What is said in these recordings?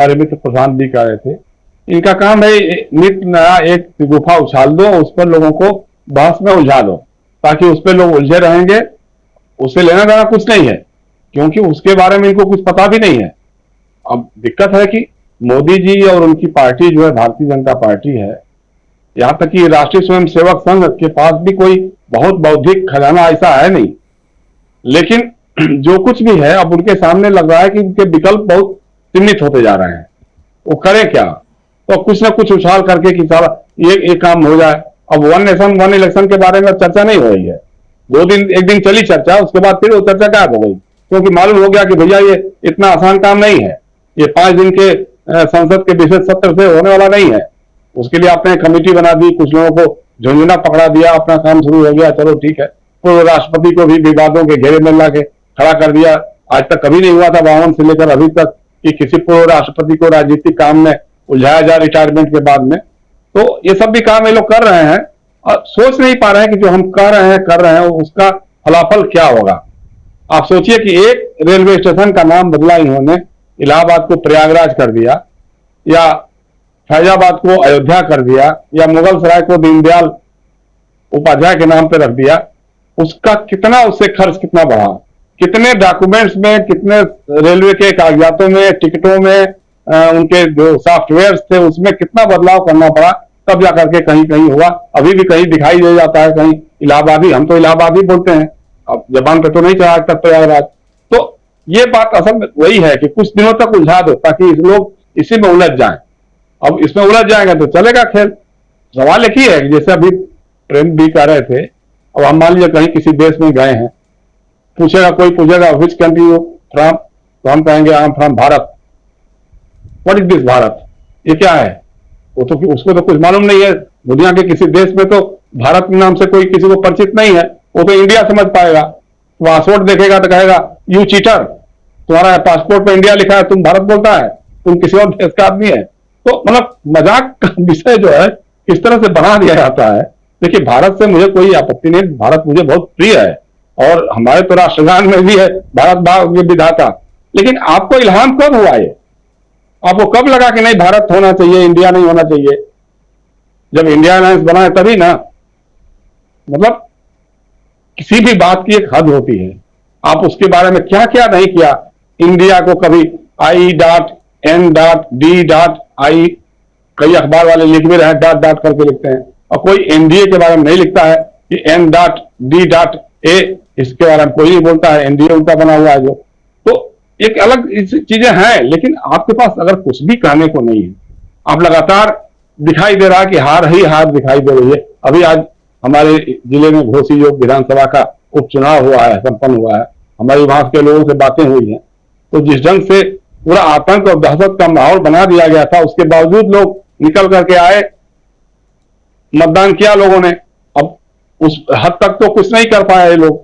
हमारे मित्र प्रधान भी कह रहे थे, इनका काम है नित्य नया एक गुफा उछाल दो, उस पर लोगों को बहस में उलझा दो, ताकि उस पर लोग उलझे रहेंगे। उससे लेना देना कुछ नहीं है, क्योंकि उसके बारे में इनको कुछ पता भी नहीं है। अब दिक्कत है कि मोदी जी और उनकी पार्टी जो है भारतीय जनता पार्टी है, यहाँ तक कि राष्ट्रीय स्वयंसेवक संघ के पास भी कोई बहुत बौद्धिक खजाना ऐसा है नहीं। लेकिन जो कुछ भी है अब उनके सामने लग रहा है कि उनके विकल्प बहुत सीमित होते जा रहे हैं। वो करें क्या? तो कुछ ना कुछ उछाल करके कि सारा ये काम हो जाए। अब वन नेशन वन इलेक्शन के बारे में चर्चा नहीं हो रही है। 2 दिन 1 दिन चली चर्चा, उसके बाद फिर वो चर्चा गायब हो गई, क्योंकि मालूम हो गया कि भैया ये इतना आसान काम नहीं है। ये 5 दिन के संसद के विशेष सत्र से होने वाला नहीं है। उसके लिए आपने कमेटी बना दी, कुछ लोगों को झुंझुना पकड़ा दिया, अपना काम शुरू हो गया, चलो ठीक है। पूर्व राष्ट्रपति को भी विवादों के घेरे में ला के खड़ा कर दिया। आज तक कभी नहीं हुआ था 52 से लेकर अभी तक कि किसी पूर्व राष्ट्रपति को राजनीतिक काम में उलझाया जाए रिटायरमेंट के बाद में। तो ये सब भी काम ये लोग कर रहे हैं और सोच नहीं पा रहे हैं कि जो हम कर रहे हैं उसका फलाफल क्या होगा। आप सोचिए कि एक रेलवे स्टेशन का नाम बदला इन्होंने, इलाहाबाद को प्रयागराज कर दिया, या फैजाबाद को अयोध्या कर दिया, या मुगल सराय को दीनदयाल उपाध्याय के नाम पर रख दिया। उसका कितना, उससे खर्च कितना बढ़ा, कितने डॉक्यूमेंट्स में, कितने रेलवे के कागजातों में, टिकटों में, उनके जो सॉफ्टवेयर थे उसमें कितना बदलाव करना पड़ा, तब जाकर के कहीं कहीं हुआ। अभी भी कहीं दिखाई दे जाता है, कहीं इलाहाबादी, हम तो इलाहाबादी बोलते हैं, अब जबान पे तो नहीं चढ़ा तक प्रयागराज। तो ये बात असल में वही है कि कुछ दिनों तक उलझा दो ताकि लोग इसी में उलझ जाएं। अब इसमें उलझ जाएंगे तो चलेगा खेल। सवाल एक ही है कि जैसे अभी प्रेम भी कह रहे थे, अब हम मान लीजिए कहीं किसी देश में गए हैं, पूछेगा, कोई पूछेगा विच कंट्री यू फ्रॉम, तो हम कहेंगे I am from Bharat. What is this Bharat, ये क्या है? वो तो उसको तो कुछ मालूम नहीं है। दुनिया के किसी देश में तो भारत के नाम से कोई किसी को परिचित नहीं है, वो तो इंडिया समझ पाएगा। पासपोर्ट देखेगा तो कहेगा यू चीटर, तुम्हारा पासपोर्ट पर इंडिया लिखा है, तुम भारत बोलता है, तुम किसी और देश का आदमी है। तो मतलब मजाक का विषय जो है किस तरह से बना दिया जाता है। देखिए, भारत से मुझे कोई आपत्ति नहीं, भारत मुझे बहुत प्रिय है और हमारे तो राष्ट्रगान में भी है भारत भाग्य विधाता। लेकिन आपको इल्हाम कब हुआ? ये आपको कब लगा कि नहीं भारत होना चाहिए, इंडिया नहीं होना चाहिए? जब इंडिया अलायंस बना है तभी ना। मतलब किसी भी बात की एक हद होती है। आप उसके बारे में क्या क्या नहीं किया। इंडिया को कभी I.N.D.I, कई अखबार वाले लिख भी रहे हैं, डॉट डॉट करके लिखते हैं, और कोई एनडीए के बारे में नहीं लिखता है कि N.D.A, इसके बारे में कोई नहीं बोलता है। एनडीए उल्टा बना हुआ है जो। तो एक अलग चीजें हैं, लेकिन आपके पास अगर कुछ भी कहने को नहीं है, आप लगातार दिखाई दे रहा है कि हार ही हार दिखाई दे रही है। अभी आज हमारे जिले में घोसी जो विधानसभा का उपचुनाव हुआ है, संपन्न हुआ है, हमारे वहां के लोगों से बातें हुई हैं, तो जिस ढंग से पूरा आतंक और दहशत का माहौल बना दिया गया था, उसके बावजूद लोग निकल करके आए, मतदान किया लोगों ने। अब उस हद तक तो कुछ नहीं कर पाए लोग,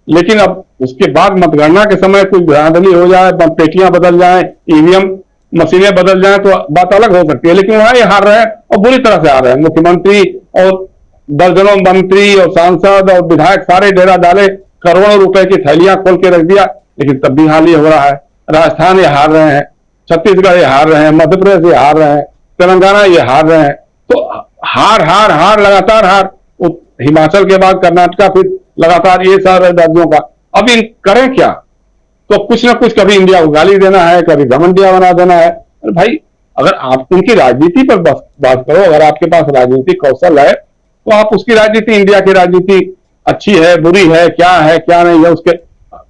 लेकिन अब उसके बाद मतगणना के समय कोई धांधली हो जाए, पेटियां बदल जाए, ईवीएम मशीनें बदल जाए, तो बात अलग हो सकती है। लेकिन वहां ये हार रहे हैं और बुरी तरह से हार रहे हैं। मुख्यमंत्री और दर्जनों मंत्री और सांसद और विधायक सारे डेरा डाले, करोड़ों रुपए की थैलियां खोल के रख दिया, लेकिन तब भी हाल ये हो रहा है। राजस्थान ये हार रहे हैं, छत्तीसगढ़ ये हार रहे हैं, मध्य प्रदेश ये हार रहे हैं, तेलंगाना ये हार रहे हैं। तो हार हार हार लगातार हार। हिमाचल के बाद कर्नाटका, फिर लगातार ये सारे राज्यों का। अब इन करें क्या? तो कुछ ना कुछ, कभी इंडिया को गाली देना है, कभी घमंडिया बना देना है। अरे भाई, अगर आप उनकी राजनीति पर बात करो, अगर आपके पास राजनीतिक कौशल है तो आप उसकी राजनीति, इंडिया की राजनीति अच्छी है, बुरी है, क्या नहीं है, उसके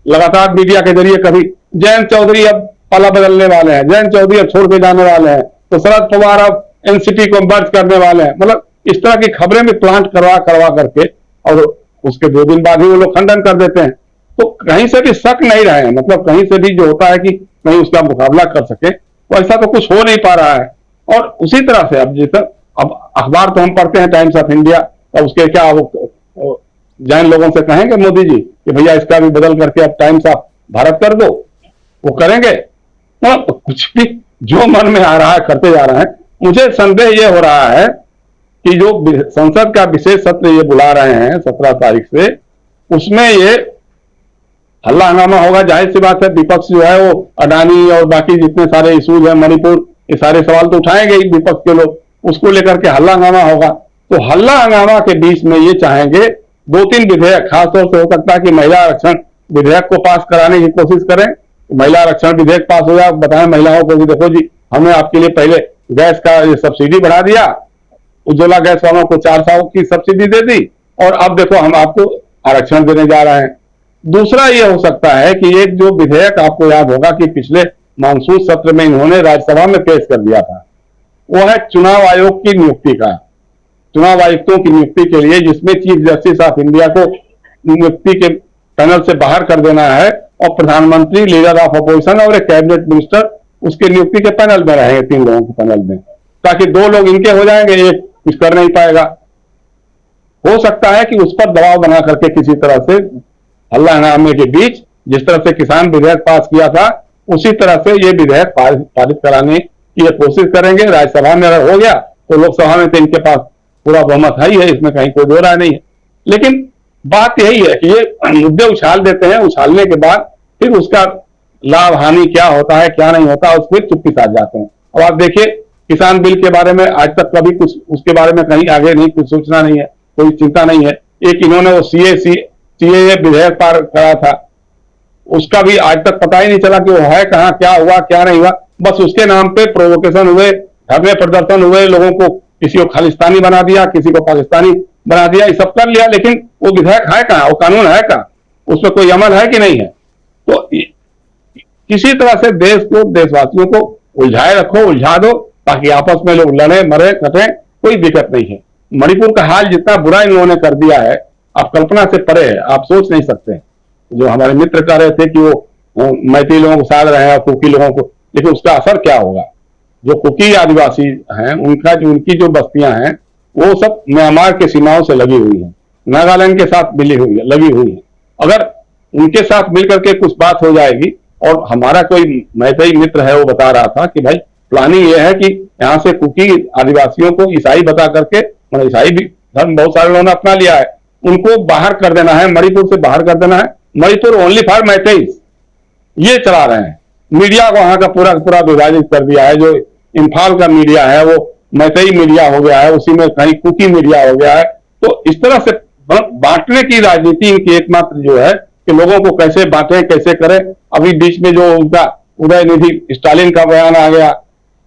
लगातार मीडिया के जरिए कभी जयंत चौधरी अब पाला बदलने वाले हैं, जयंत चौधरी अब छोड़ के जाने वाले हैं, तो शरद पवार अब एनसीपी को मर्ज करने वाले हैं। मतलब इस तरह की खबरें भी प्लांट करवा करके, और उसके 2 दिन बाद ही वो लोग खंडन कर देते हैं। तो कहीं से भी शक नहीं रहे हैं, मतलब कहीं से भी जो होता है कि कहीं उसका मुकाबला कर सके, तो ऐसा तो कुछ हो नहीं पा रहा है। और उसी तरह से अब अखबार तो हम पढ़ते हैं, टाइम्स ऑफ इंडिया, और उसके क्या वो जैन लोगों से कहेंगे मोदी जी कि भैया इसका भी बदल करके अब टाइम्स ऑफ भारत कर दो, वो करेंगे? तो कुछ भी जो मन में आ रहा है करते जा रहे हैं। मुझे संदेह ये हो रहा है कि जो संसद का विशेष सत्र ये बुला रहे हैं 17 तारीख से, उसमें ये हल्ला हंगामा होगा, जाहिर सी बात है विपक्ष जो है वो अडानी और बाकी जितने सारे इशूज है, मणिपुर, ये सारे सवाल तो उठाएंगे ही विपक्ष के लोग, उसको लेकर के हल्ला हंगामा होगा। तो हल्ला हंगामा के बीच में ये चाहेंगे दो तीन विधेयक, खासतौर से हो सकता है कि महिला आरक्षण विधेयक को पास कराने की कोशिश करें, महिला आरक्षण विधेयक पास हो जाए, बताएं महिलाओं को कि देखो जी हमने आपके लिए पहले गैस का सब्सिडी बढ़ा दिया, उज्ज्वला गैस वालों को 400 की सब्सिडी दे दी, और अब देखो हम आपको आरक्षण देने जा रहे हैं। दूसरा ये हो सकता है कि एक जो विधेयक आपको याद होगा कि पिछले मानसून सत्र में इन्होंने राज्यसभा में पेश कर दिया था, वो है चुनाव आयोग की नियुक्ति का, चुनाव आयुक्तों की नियुक्ति के लिए, जिसमें चीफ जस्टिस ऑफ इंडिया को नियुक्ति के पैनल से बाहर कर देना है और प्रधानमंत्री, लीडर ऑफ अपोजिशन और एक कैबिनेट मिनिस्टर उसके नियुक्ति के पैनल में रहेंगे, 3 लोगों के पैनल में, ताकि 2 लोग इनके हो जाएंगे, एक कुछ कर नहीं पाएगा। हो सकता है कि उस पर दबाव बना करके किसी तरह से हल्ला हंगामे के बीच, जिस तरह से किसान विधेयक पास किया था उसी तरह से ये विधेयक पारित कराने की कोशिश करेंगे। राज्यसभा में अगर हो गया तो लोकसभा में तो इनके पास पूरा बहुमत है ही है, इसमें कहीं कोई दो राय नहीं है। लेकिन बात यही है कि ये मुद्दे उछाल देते हैं, उछालने के बाद फिर उसका लाभ हानि क्या होता है क्या नहीं होता, उस पर चुप्पी साध जाते हैं। और आप देखिए किसान बिल के बारे में आज तक कभी कुछ उसके बारे में कहीं आगे नहीं, कुछ सूचना नहीं है, कोई चिंता नहीं है। एक इन्होंने वो सीएए विधेयक पार करा था, उसका भी आज तक पता ही नहीं चला कि वो है कहां, क्या हुआ क्या नहीं हुआ। बस उसके नाम पे प्रोवोकेशन हुए, धरने प्रदर्शन हुए, लोगों को किसी को खालिस्तानी बना दिया, किसी को पाकिस्तानी बना दिया, ये सब कर लिया, लेकिन वो विधेयक है कहां, वो कानून है कहां, उसमें कोई अमल है कि नहीं है। तो किसी तरह से देश को, देशवासियों को उलझाए रखो, उलझा दो, ताकि आपस में लोग लड़े मरे कटे, कोई दिक्कत नहीं है। मणिपुर का हाल जितना बुरा इन लोगों ने कर दिया है, आप कल्पना से परे है, आप सोच नहीं सकते। जो हमारे मित्र कह रहे थे कि वो मैथिली लोगों को साध रहे हैं और कुकी लोगों को, लेकिन उसका असर क्या होगा। जो कुकी आदिवासी हैं, उनकी जो बस्तियां हैं वो सब म्यांमार के सीमाओं से लगी हुई है, नागालैंड के साथ लगी हुई है। अगर उनके साथ मिलकर के कुछ बात हो जाएगी, और हमारा कोई मैथिली मित्र है वो बता रहा था कि भाई प्लानिंग ये है कि यहाँ से कुकी आदिवासियों को ईसाई बता करके, मतलब ईसाई भी धर्म बहुत सारे लोगों ने अपना लिया है, उनको बाहर कर देना है, मणिपुर से बाहर कर देना है, मणिपुर ओनली फॉर मैथेइस, ये चला रहे हैं। मीडिया को वहां का पूरा पूरा विभाजित कर दिया है। जो इम्फाल का मीडिया है वो मैथेई मीडिया हो गया है, उसी में कहीं कुकी मीडिया हो गया है। तो इस तरह से बांटने की राजनीति इनकी एकमात्र जो है कि लोगों को कैसे बांटें, कैसे करें। अभी बीच में जो उनका उदयनिधि स्टालिन का बयान आ गया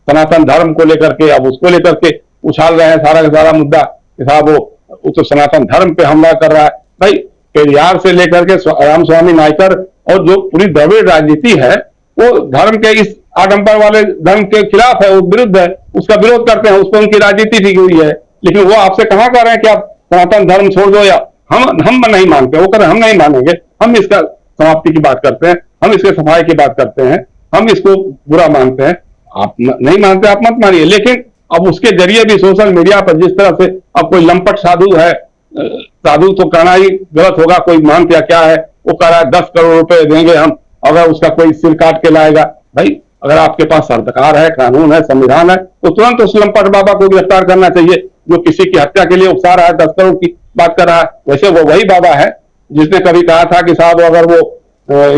सनातन धर्म को लेकर के, अब उसको लेकर के उछाल रहे हैं सारा का सारा मुद्दा कि साहब वो तो सनातन धर्म पे हमला कर रहा है। भाई पेरियार से लेकर के रामस्वामी नायकर और जो पूरी द्रविड़ राजनीति है वो धर्म के इस आडंबर वाले धर्म के खिलाफ है, वो विरुद्ध है, उसका विरोध करते हैं, उस पर उनकी राजनीति ठीक हुई है। लेकिन वो आपसे कहा कर रहे हैं कि आप सनातन धर्म छोड़ दो, या हम नहीं मानते, वो कह रहे हैं हम नहीं मानेंगे, हम इसका समाप्ति की बात करते हैं, हम इसके सफाई की बात करते हैं, हम इसको बुरा मानते हैं। आप नहीं मानते, आप मत मानिए। लेकिन अब उसके जरिए भी सोशल मीडिया पर जिस तरह से अब कोई लंपट साधु है, साधु तो कहना ही गलत होगा, कोई मान क्या क्या है, वो कह रहा है 10 करोड़ रुपए देंगे हम अगर उसका कोई सिर काट के लाएगा। भाई अगर आपके पास सरकार है, कानून है, संविधान है, तो तुरंत उस लंपट बाबा को गिरफ्तार करना चाहिए जो किसी की हत्या के लिए उकसा रहा है, 10 करोड़ की बात कर रहा है। वैसे वो वही बाबा है जिसने कभी कहा था कि साहब अगर वो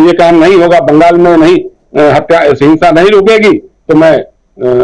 ये काम नहीं होगा, बंगाल में नहीं हत्या हिंसा नहीं रुकेगी तो मैं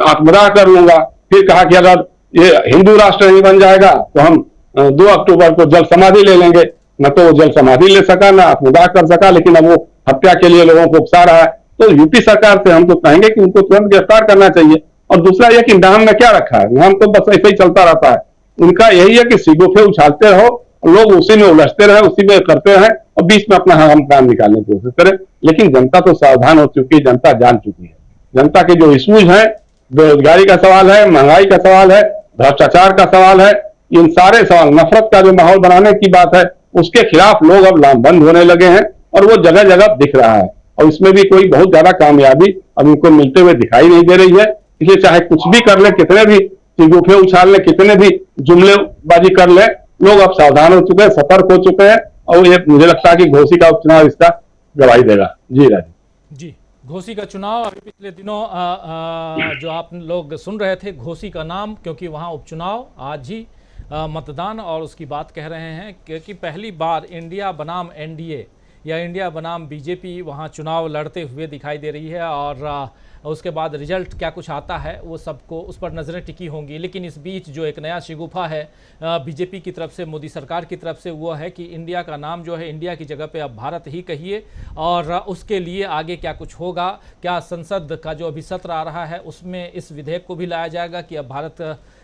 आत्मदाह कर लूंगा। फिर कहा कि अगर ये हिंदू राष्ट्र नहीं बन जाएगा तो हम 2 अक्टूबर को जल समाधि ले लेंगे। न तो वो जल समाधि ले सका, न आत्मदाह कर सका, लेकिन अब वो हत्या के लिए लोगों को उकसा रहा है। तो यूपी सरकार से हम तो कहेंगे कि उनको तुरंत गिरफ्तार करना चाहिए। और दूसरा यह कि नाम में क्या रखा है, नाम तो बस ऐसे ही चलता रहता है। उनका यही है कि सिगोफे उछालते रहो, लोग उसी में उलझते रहे, उसी में करते रहे और बीच में अपना हम काम निकालने की कोशिश करें। लेकिन जनता तो सावधान हो चुकी है, जनता जान चुकी है। जनता के जो इश्यूज हैं, बेरोजगारी का सवाल है, महंगाई का सवाल है, भ्रष्टाचार का सवाल है, इन सारे सवाल, नफरत का जो माहौल बनाने की बात है, उसके खिलाफ लोग अब लामबंद होने लगे हैं और वो जगह जगह दिख रहा है। और इसमें भी कोई बहुत ज्यादा कामयाबी अब उनको मिलते हुए दिखाई नहीं दे रही है। इसलिए चाहे कुछ भी कर ले, कितने भी सिगुफे उछाल ले, कितने भी जुमलेबाजी कर ले, लोग अब सावधान हो चुके हैं, सतर्क हो चुके हैं। और ये मुझे लगता है कि घोसी का उपचुनाव इसका गवाही देगा। जी राजीव जी, घोसी का चुनाव अभी पिछले दिनों जो आप लोग सुन रहे थे घोसी का नाम, क्योंकि वहाँ उपचुनाव आज ही मतदान और उसकी बात कह रहे हैं, क्योंकि पहली बार इंडिया बनाम एनडीए या इंडिया बनाम बीजेपी वहाँ चुनाव लड़ते हुए दिखाई दे रही है, और उसके बाद रिजल्ट क्या कुछ आता है वो सबको उस पर नज़रें टिकी होंगी। लेकिन इस बीच जो एक नया शिगुफा है बीजेपी की तरफ से, मोदी सरकार की तरफ से, वो है कि इंडिया का नाम जो है इंडिया की जगह पे अब भारत ही कहिए, और उसके लिए आगे क्या कुछ होगा। क्या संसद का जो अभी सत्र आ रहा है उसमें इस विधेयक को भी लाया जाएगा कि अब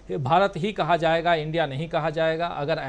भारत ही कहा जाएगा, इंडिया नहीं कहा जाएगा। अगर ऐसा